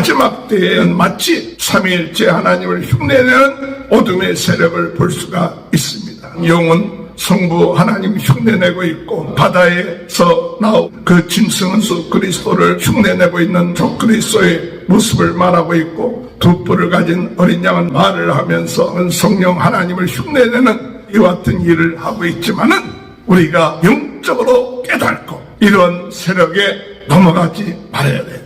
마지막 때에는 마치 삼위일체 하나님을 흉내내는 어둠의 세력을 볼 수가 있습니다. 영은 성부 하나님 흉내내고 있고, 바다에서 나온 그 짐승은수 그리스도를 흉내내고 있는 저 그리스도의 모습을 말하고 있고, 두 뿔을 가진 어린 양은 말을 하면서 성령 하나님을 흉내내는 이와 같은 일을 하고 있지만은, 우리가 영적으로 깨닫고 이런 세력에 넘어가지 말아야 돼요.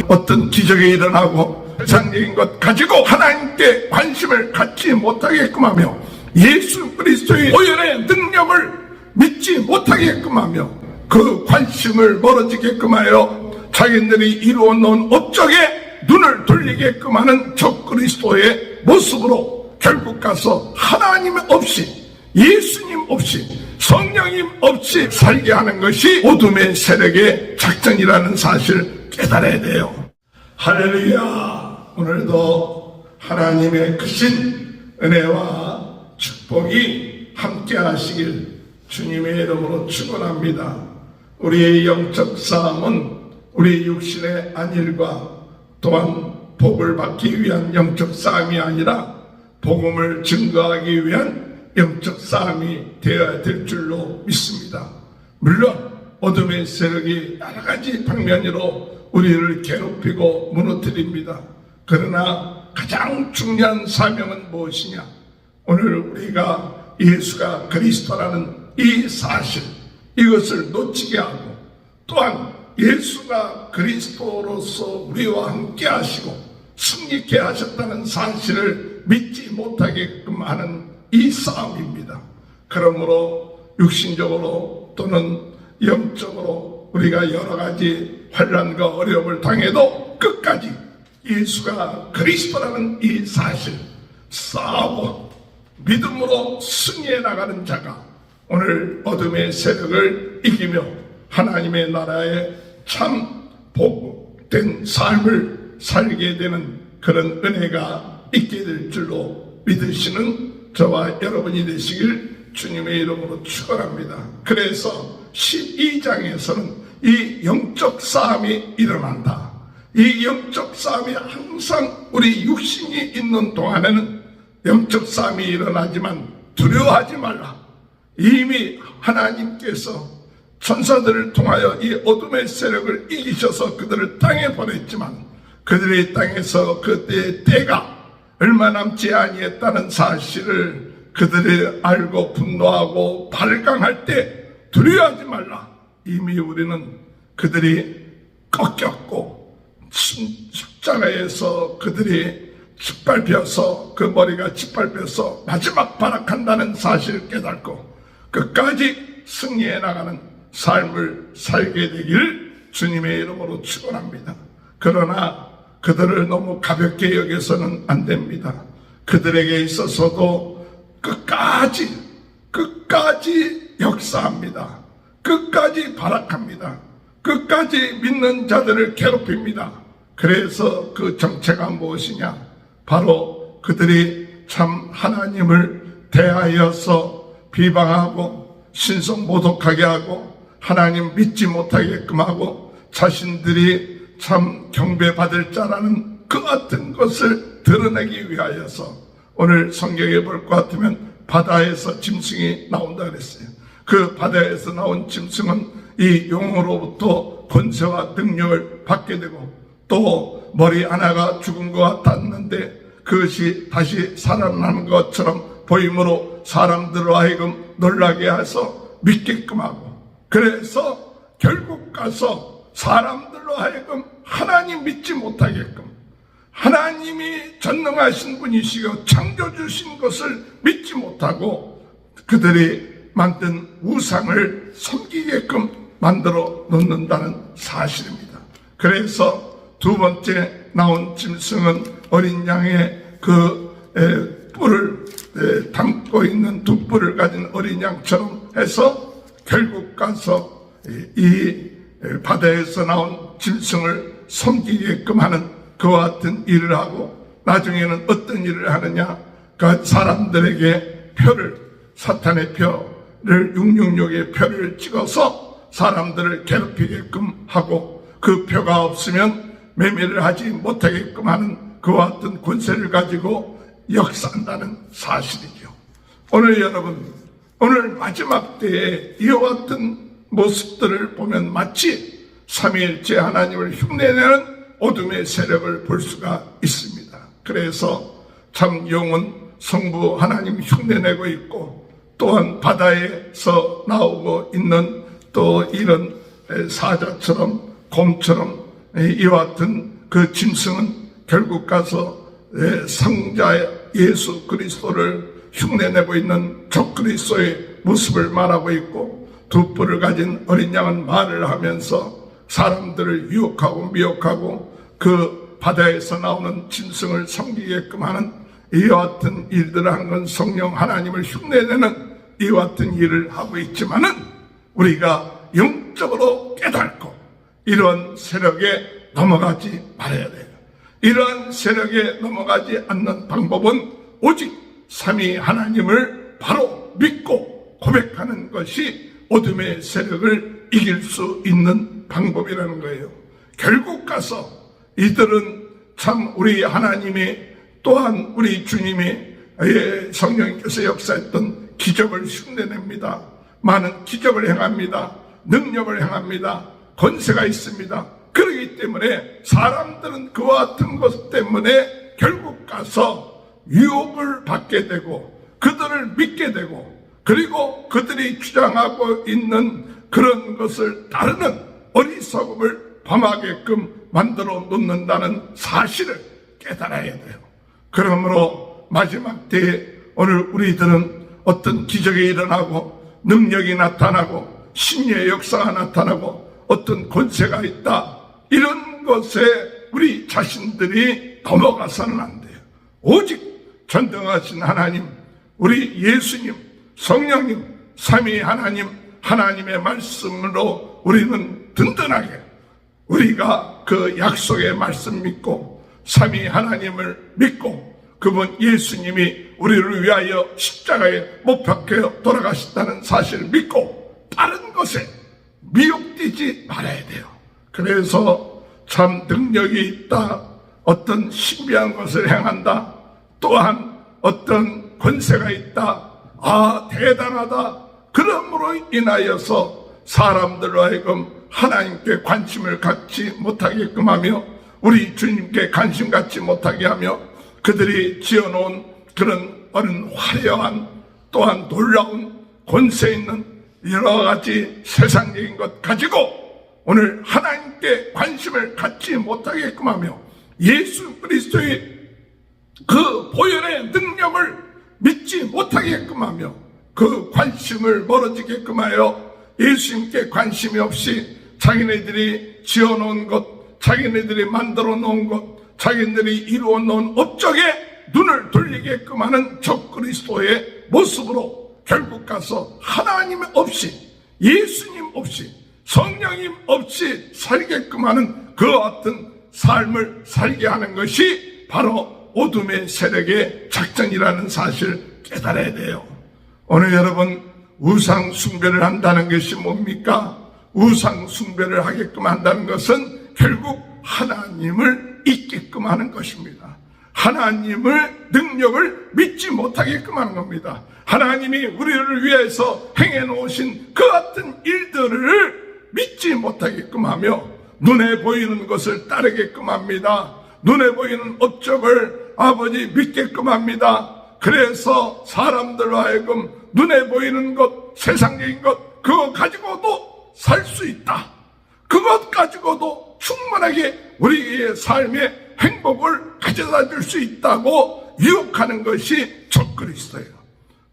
어떤 기적이 일어나고 세상적인 것 가지고 하나님께 관심을 갖지 못하게끔 하며, 예수 그리스도의 오연의 능력을 믿지 못하게끔 하며, 그 관심을 멀어지게끔 하여 자기들이 이루어놓은 업적에 눈을 돌리게끔 하는 저 그리스도의 모습으로 결국 가서 하나님 없이, 예수님 없이, 성령님 없이 살게 하는 것이 어둠의 세력의 작전이라는 사실을 깨달아야 돼요. 할렐루야. 오늘도 하나님의 크신 은혜와 축복이 함께 하시길 주님의 이름으로 축원합니다. 우리의 영적 싸움은 우리 육신의 안일과 또한 복을 받기 위한 영적 싸움이 아니라 복음을 증거하기 위한 영적 싸움이 되어야 될 줄로 믿습니다. 물론 어둠의 세력이 여러 가지 방면으로 우리를 괴롭히고 무너뜨립니다. 그러나 가장 중요한 사명은 무엇이냐? 오늘 우리가 예수가 그리스도라는 이 사실, 이것을 놓치게 하고, 또한 예수가 그리스도로서 우리와 함께 하시고 승리케 하셨다는 사실을 믿지 못하게끔 하는 이 싸움입니다. 그러므로 육신적으로 또는 영적으로 우리가 여러 가지 환난과 어려움을 당해도 끝까지 예수가 그리스도라는 이 사실 싸우고 믿음으로 승리해 나가는 자가 오늘 어둠의 세력을 이기며 하나님의 나라에 참 복된 삶을 살게 되는 그런 은혜가 있게 될 줄로 믿으시는 저와 여러분이 되시길 주님의 이름으로 축원합니다. 그래서 12장에서는 이 영적 싸움이 일어난다. 이 영적 싸움이 항상 우리 육신이 있는 동안에는 영적 싸움이 일어나지만 두려워하지 말라. 이미 하나님께서 천사들을 통하여 이 어둠의 세력을 이기셔서 그들을 땅에 보냈지만, 그들의 땅에서 그때의 때가 얼마 남지 아니했다는 사실을 그들이 알고 분노하고 발광할 때 두려워하지 말라. 이미 우리는 그들이 꺾였고 십자가에서 그들이 짓밟혀서 그 머리가 짓밟혀서 마지막 발악한다는 사실을 깨닫고 끝까지 승리해 나가는 삶을 살게 되기를 주님의 이름으로 축원합니다. 그러나 그들을 너무 가볍게 여겨서는 안 됩니다. 그들에게 있어서도 끝까지 역사합니다. 끝까지 발악합니다. 끝까지 믿는 자들을 괴롭힙니다. 그래서 그 정체가 무엇이냐? 바로 그들이 참 하나님을 대하여서 비방하고 신성모독하게 하고 하나님 믿지 못하게끔 하고 자신들이 참 경배받을 자라는 그 같은 것을 드러내기 위하여서 오늘 성경에 볼 것 같으면 바다에서 짐승이 나온다 그랬어요. 그 바다에서 나온 짐승은 이 용으로부터 권세와 능력을 받게 되고 또 머리 하나가 죽은 것 같았는데 그것이 다시 살아나는 것처럼 보임으로 사람들로 하여금 놀라게 해서 믿게끔 하고, 그래서 결국 가서 사람들로 하여금 하나님 믿지 못하게끔, 하나님이 전능하신 분이시고 창조주신 것을 믿지 못하고 그들이 만든 우상을 섬기게끔 만들어 놓는다는 사실입니다. 그래서 두 번째 나온 짐승은 어린 양의 그 뿔을 담고 있는 두 뿔을 가진 어린 양처럼 해서 결국 가서 이 바다에서 나온 짐승을 섬기게끔 하는 그와 같은 일을 하고, 나중에는 어떤 일을 하느냐? 그 사람들에게 표를, 사탄의 표를 666의 표를 찍어서 사람들을 괴롭히게끔 하고, 그 표가 없으면 매매를 하지 못하게끔 하는 그와 같은 권세를 가지고 역사한다는 사실이죠. 오늘 여러분, 오늘 마지막 때에 이와 같은 모습들을 보면 마치 삼위일체 하나님을 흉내내는 어둠의 세력을 볼 수가 있습니다. 그래서 참 영은 성부 하나님 흉내내고 있고, 또한 바다에서 나오고 있는 또 이런 사자처럼 곰처럼 이와 같은 그 짐승은 결국 가서 성자 예수 그리스도를 흉내내고 있는 적그리스도의 모습을 말하고 있고, 두 뿔을 가진 어린 양은 말을 하면서 사람들을 유혹하고 미혹하고 그 바다에서 나오는 짐승을 섬기게끔 하는 이와 같은 일들을 하는 건 성령 하나님을 흉내내는 이와 같은 일을 하고 있지만은, 우리가 영적으로 깨닫고 이런 세력에 넘어가지 말아야 돼요. 이러한 세력에 넘어가지 않는 방법은 오직 삼위 하나님을 바로 믿고 고백하는 것이 어둠의 세력을 이길 수 있는 방법이라는 거예요. 결국 가서 이들은 참 우리 하나님이, 또한 우리 주님이 성령님께서 역사했던 기적을 흉내냅니다. 많은 기적을 행합니다. 능력을 행합니다. 권세가 있습니다. 그렇기 때문에 사람들은 그와 같은 것 때문에 결국 가서 유혹을 받게 되고 그들을 믿게 되고, 그리고 그들이 주장하고 있는 그런 것을 따르는 어리석음을 범하게끔 만들어 놓는다는 사실을 깨달아야 돼요. 그러므로 마지막 때에 오늘 우리들은 어떤 기적이 일어나고 능력이 나타나고 신의 역사가 나타나고 어떤 권세가 있다, 이런 것에 우리 자신들이 넘어가서는 안 돼요. 오직 전능하신 하나님, 우리 예수님, 성령님, 삼위 하나님, 하나님의 말씀으로 우리는 든든하게 우리가 그 약속의 말씀 믿고 삼위 하나님을 믿고 그분 예수님이 우리를 위하여 십자가에 못 박혀 돌아가셨다는 사실을 믿고 다른 것에 미혹되지 말아야 돼요. 그래서 참 능력이 있다, 어떤 신비한 것을 행한다, 또한 어떤 권세가 있다, 아 대단하다, 그러므로 인하여서 사람들로 하여금 하나님께 관심을 갖지 못하게끔 하며 우리 주님께 관심 갖지 못하게 하며 그들이 지어놓은 그런 화려한 또한 놀라운 권세 있는 여러 가지 세상적인 것 가지고 오늘 하나님께 관심을 갖지 못하게끔 하며 예수 그리스도의 그 보혈의 능력을 믿지 못하게끔 하며 그 관심을 멀어지게끔 하여 예수님께 관심이 없이 자기네들이 지어놓은 것, 자기네들이 만들어 놓은 것, 자기네들이 이루어 놓은 업적에 눈을 돌리게끔 하는 적그리스도의 모습으로 결국 가서 하나님 없이, 예수님 없이, 성령님 없이 살게끔 하는 그 어떤 삶을 살게 하는 것이 바로 어둠의 세력의 작전이라는 사실을 깨달아야 돼요. 오늘 여러분, 우상 숭배를 한다는 것이 뭡니까? 우상 숭배를 하게끔 한다는 것은 결국 하나님을 잊게끔 하는 것입니다. 하나님을 능력을 믿지 못하게끔 하는 겁니다. 하나님이 우리를 위해서 행해 놓으신 그 같은 일들을 믿지 못하게끔 하며 눈에 보이는 것을 따르게끔 합니다. 눈에 보이는 업적을 아버지 믿게끔 합니다. 그래서 사람들로 하여금 눈에 보이는 것, 세상적인 것, 그거 가지고도 살 수 있다. 그것 가지고도 충분하게 우리의 삶의 행복을 가져다 줄 수 있다고 유혹하는 것이 적그리스도예요.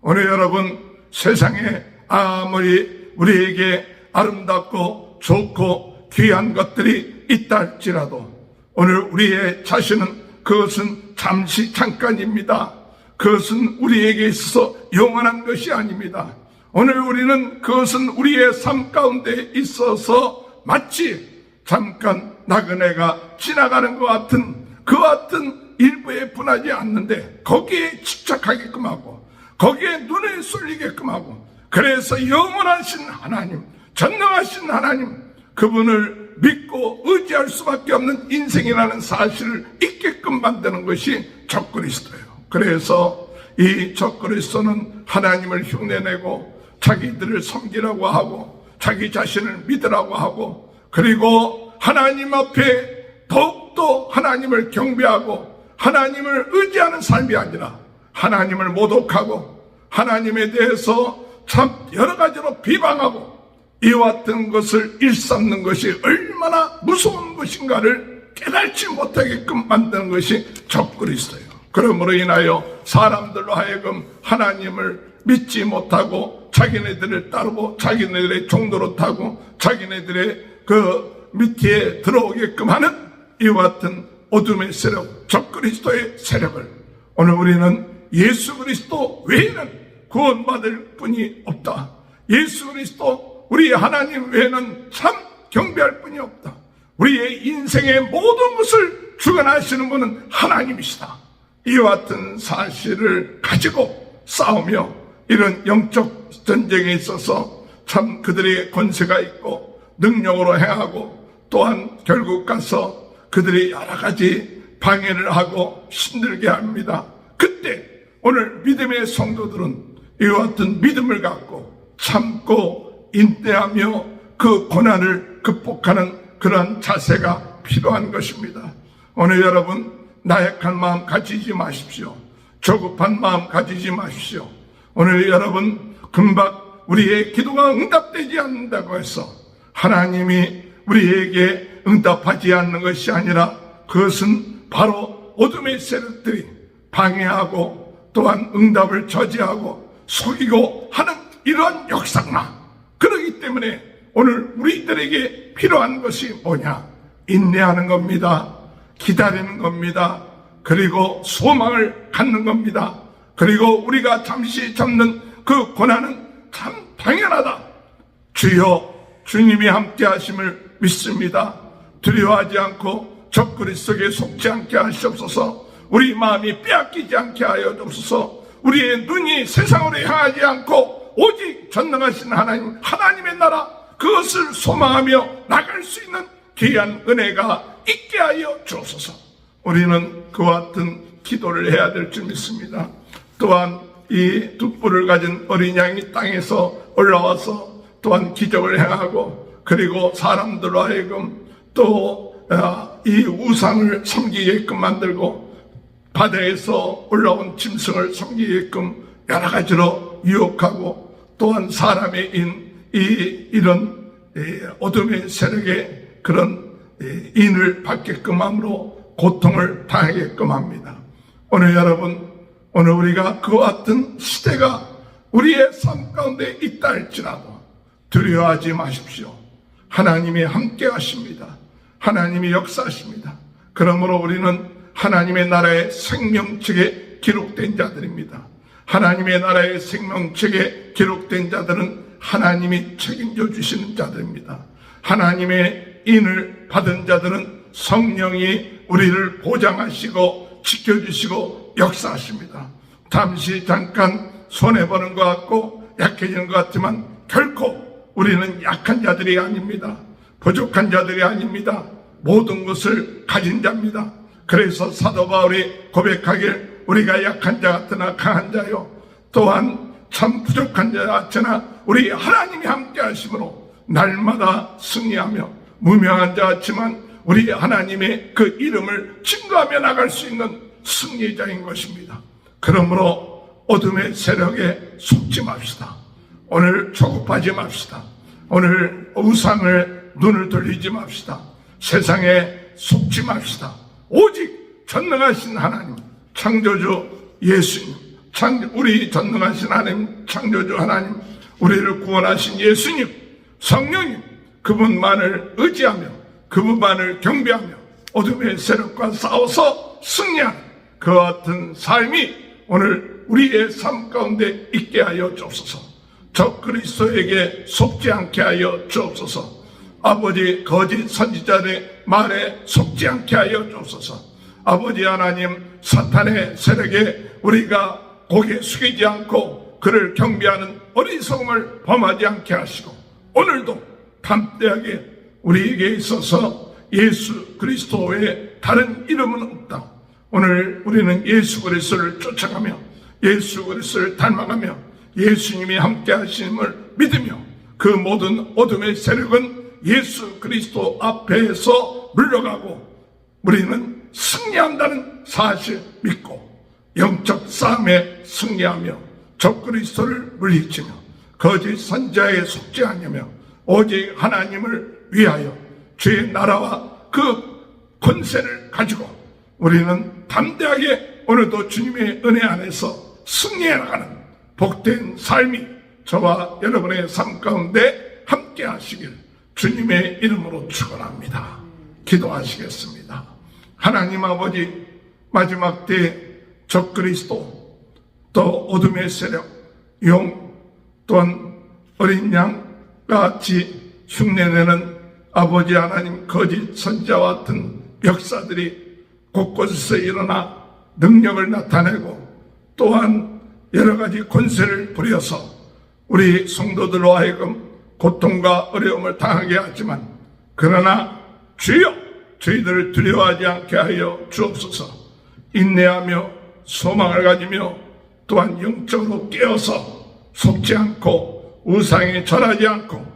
오늘 여러분, 세상에 아무리 우리에게 아름답고 좋고 귀한 것들이 있다 할지라도 오늘 우리의 자신은 그것은 잠시 잠깐입니다. 그것은 우리에게 있어서 영원한 것이 아닙니다. 오늘 우리는 그것은 우리의 삶 가운데 있어서 마치 잠깐 나그네가 지나가는 것 같은 그 같은 일부에 분하지 않는데 거기에 집착하게끔 하고 거기에 눈을 쏠리게끔 하고, 그래서 영원하신 하나님, 전능하신 하나님, 그분을 믿고 의지할 수밖에 없는 인생이라는 사실을 잊게끔 만드는 것이 적그리스도예요. 그래서 이 적그리스도는 하나님을 흉내내고 자기들을 섬기라고 하고 자기 자신을 믿으라고 하고, 그리고 하나님 앞에 더욱더 하나님을 경배하고 하나님을 의지하는 삶이 아니라 하나님을 모독하고 하나님에 대해서 참 여러 가지로 비방하고 이와 같은 것을 일삼는 것이 얼마나 무서운 것인가를 깨닫지 못하게끔 만드는 것이 적그리스도예요. 그러므로 인하여 사람들로 하여금 하나님을 믿지 못하고 자기네들을 따르고 자기네들의 종로로 타고 자기네들의 그 밑에 들어오게끔 하는 이와 같은 어둠의 세력, 적그리스도의 세력을 오늘 우리는 예수 그리스도 외에는 구원받을 분이 없다. 예수 그리스도 우리 하나님 외에는 참 경배할 분이 없다. 우리의 인생의 모든 것을 주관하시는 분은 하나님이시다. 이와 같은 사실을 가지고 싸우며 이런 영적 전쟁에 있어서 참 그들의 권세가 있고 능력으로 행하고 또한 결국 가서 그들이 여러 가지 방해를 하고 힘들게 합니다. 그때 오늘 믿음의 성도들은 이와 같은 믿음을 갖고 참고 인내하며 그 고난을 극복하는 그런 자세가 필요한 것입니다. 오늘 여러분 나약한 마음 가지지 마십시오. 조급한 마음 가지지 마십시오. 오늘 여러분 금방 우리의 기도가 응답되지 않는다고 해서 하나님이 우리에게 응답하지 않는 것이 아니라 그것은 바로 어둠의 세력들이 방해하고 또한 응답을 저지하고 속이고 하는 이러한 역사구나. 그렇기 때문에 오늘 우리들에게 필요한 것이 뭐냐? 인내하는 겁니다. 기다리는 겁니다. 그리고 소망을 갖는 겁니다. 그리고 우리가 잠시 잡는 그 고난은 참 당연하다. 주여 주님이 함께 하심을 믿습니다. 두려워하지 않고 적그리스도에 속지 않게 하시옵소서. 우리 마음이 빼앗기지 않게 하여 주옵소서. 우리의 눈이 세상으로 향하지 않고 오직 전능하신 하나님, 하나님의 나라 그것을 소망하며 나갈 수 있는 귀한 은혜가 있게 하여 주옵소서. 우리는 그와 같은 기도를 해야 될 줄 믿습니다. 또한 이 두 뿔을 가진 어린 양이 땅에서 올라와서 또한 기적을 행하고 그리고 사람들로 하여금 또 이 우상을 섬기게끔 만들고 바다에서 올라온 짐승을 섬기게끔 여러 가지로 유혹하고 또한 사람의 이런 어둠의 세력의 그런 인을 받게끔 함으로 고통을 당하게끔 합니다. 오늘 여러분, 오늘 우리가 그와 같은 시대가 우리의 삶 가운데 있다 할지라도 두려워하지 마십시오. 하나님이 함께 하십니다. 하나님이 역사하십니다. 그러므로 우리는 하나님의 나라의 생명책에 기록된 자들입니다. 하나님의 나라의 생명책에 기록된 자들은 하나님이 책임져 주시는 자들입니다. 하나님의 인을 받은 자들은 성령이 우리를 보장하시고 지켜주시고 역사하십니다. 잠시 잠깐 손해보는 것 같고 약해지는 것 같지만 결코 우리는 약한 자들이 아닙니다. 부족한 자들이 아닙니다. 모든 것을 가진 자입니다. 그래서 사도 바울이 고백하길 우리가 약한 자 같으나 강한 자요 또한 참 부족한 자 같으나 우리 하나님이 함께 하심으로 날마다 승리하며 무명한 자 같지만 우리 하나님의 그 이름을 증거하며 나갈 수 있는 승리자인 것입니다. 그러므로 어둠의 세력에 속지 맙시다. 오늘 조급하지 맙시다. 오늘 우상을 눈을 돌리지 맙시다. 세상에 속지 맙시다. 오직 전능하신 하나님, 창조주 예수님, 우리 전능하신 하나님, 창조주 하나님, 우리를 구원하신 예수님, 성령님, 그분만을 의지하며 그분만을 경배하며 어둠의 세력과 싸워서 승리하는 그와 같은 삶이 오늘 우리의 삶 가운데 있게 하여 주옵소서. 적그리스도에게 속지 않게 하여 주옵소서. 아버지 거짓 선지자들의 말에 속지 않게 하여 주옵소서. 아버지 하나님 사탄의 세력에 우리가 고개 숙이지 않고 그를 경배하는 어리석음을 범하지 않게 하시고 오늘도 담대하게 우리에게 있어서 예수 그리스도 외에 다른 이름은 없다. 오늘 우리는 예수 그리스도를 쫓아가며 예수 그리스도를 닮아가며 예수님이 함께 하심을 믿으며 그 모든 어둠의 세력은 예수 그리스도 앞에서 물러가고 우리는 승리한다는 사실 믿고 영적 싸움에 승리하며 적 그리스도를 물리치며 거짓 선지자에 속지 않으며 오직 하나님을 위하여 주의 나라와 그 권세를 가지고 우리는 담대하게 오늘도 주님의 은혜 안에서 승리해 나가는 복된 삶이 저와 여러분의 삶 가운데 함께 하시길 주님의 이름으로 축원합니다. 기도하시겠습니다. 하나님 아버지, 마지막 때에 적 그리스도 또 어둠의 세력 용 또한 어린 양 같이 흉내내는 아버지 하나님 거짓 선지자와 같은 역사들이 곳곳에서 일어나 능력을 나타내고 또한 여러 가지 권세를 부려서 우리 성도들로 하여금 고통과 어려움을 당하게 하지만 그러나 주여 저희들을 두려워하지 않게 하여 주옵소서. 인내하며 소망을 가지며 또한 영적으로 깨어서 속지 않고 우상에 절하지 않고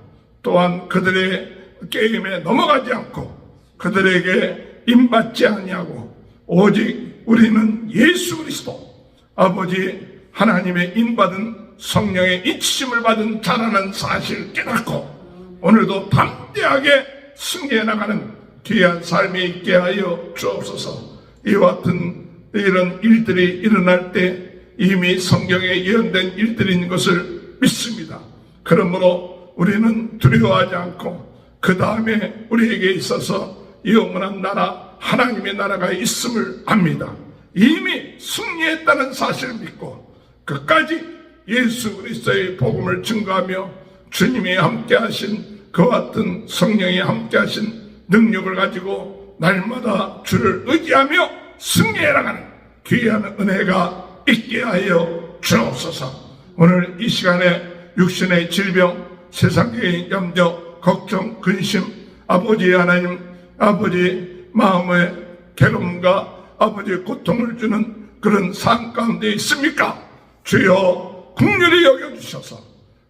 또한 그들의 게임에 넘어가지 않고 그들에게 임받지 아니하고 오직 우리는 예수 그리스도 아버지 하나님의 인받은 성령의 이치심을 받은 자라는 사실을 깨닫고 오늘도 담대하게 승리해 나가는 귀한 삶이 있게 하여 주옵소서. 이와 같은 이런 일들이 일어날 때 이미 성경에 예언된 일들인 것을 믿습니다. 그러므로 우리는 두려워하지 않고 그 다음에 우리에게 있어서 영원한 나라 하나님의 나라가 있음을 압니다. 이미 승리했다는 사실을 믿고 끝까지 예수 그리스도의 복음을 증거하며 주님이 함께 하신 그와 같은 성령이 함께 하신 능력을 가지고 날마다 주를 의지하며 승리해 나가는 귀한 은혜가 있게 하여 주옵소서. 오늘 이 시간에 육신의 질병, 세상의 염려, 걱정, 근심, 아버지 하나님, 아버지 마음의 괴로움과 아버지 고통을 주는 그런 삶 가운데 있습니까? 주여 긍휼히 여겨주셔서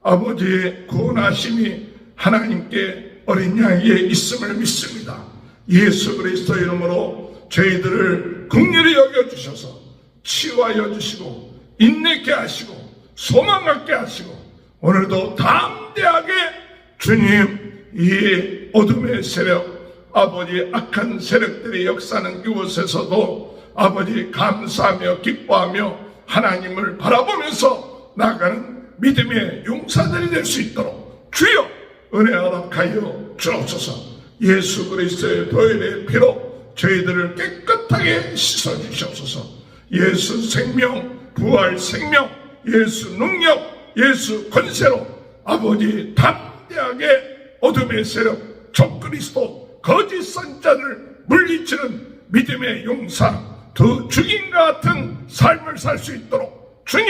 아버지의 구원하심이 하나님께 어린 양에게 있음을 믿습니다. 예수 그리스도 이름으로 저희들을 긍휼히 여겨주셔서 치유하여 주시고 인내케 하시고 소망 갖게 하시고 오늘도 담대하게 주님 이 어둠의 세력 아버지 악한 세력들이 역사하는 이곳에서도 아버지 감사하며 기뻐하며 하나님을 바라보면서 나아가는 믿음의 용사들이 될 수 있도록 주여 은혜 허락하여 주옵소서. 예수 그리스도의 보혈의 피로 저희들을 깨끗하게 씻어주시옵소서. 예수 생명, 부활 생명, 예수 능력, 예수 권세로 아버지 담대하게 어둠의 세력, 적 그리스도, 거짓 선자를 물리치는 믿음의 용사, 더 죽임과 같은 삶을 살 수 있도록 주님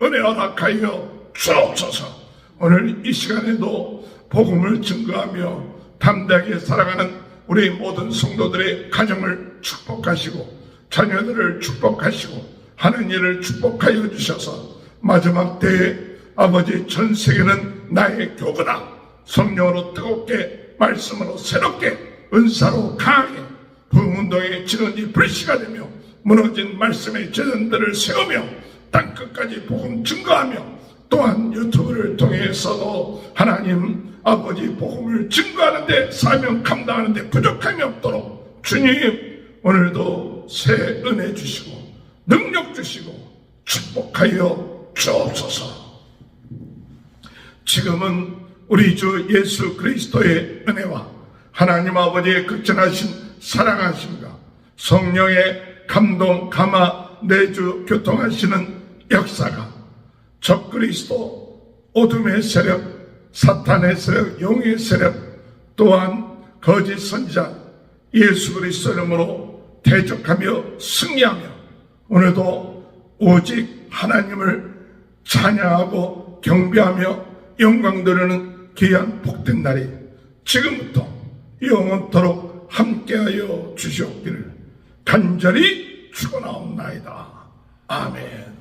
은혜 허락하여 주옵소서. 오늘 이 시간에도 복음을 증거하며 담대하게 살아가는 우리 모든 성도들의 가정을 축복하시고 자녀들을 축복하시고 하는 일을 축복하여 주셔서 마지막 때에 아버지 전 세계는 나의 교구다. 성령으로 뜨겁게 말씀으로 새롭게 은사로 강하게 부흥운동의 진원이 불씨가 되며 무너진 말씀의 재단들을 세우며 땅끝까지 복음 증거하며 또한 유튜브를 통해서도 하나님 아버지 복음을 증거하는데 사명 감당하는데 부족함이 없도록 주님 오늘도 새 은혜 주시고 능력 주시고 축복하여 주옵소서. 지금은 우리 주 예수 그리스도의 은혜와 하나님 아버지의 극진하신 사랑하심과 성령의 감동 감화 내주 교통하시는 역사가 적 그리스도 어둠의 세력 사탄의 세력 용의 세력 또한 거짓 선지자 예수 그리스도 이름으로 대적하며 승리하며 오늘도 오직 하나님을 찬양하고 경배하며 영광 돌리는 귀한 복된 날이 지금부터 영원토록 함께하여 주시옵기를 간절히 축원하옵나이다. 아멘.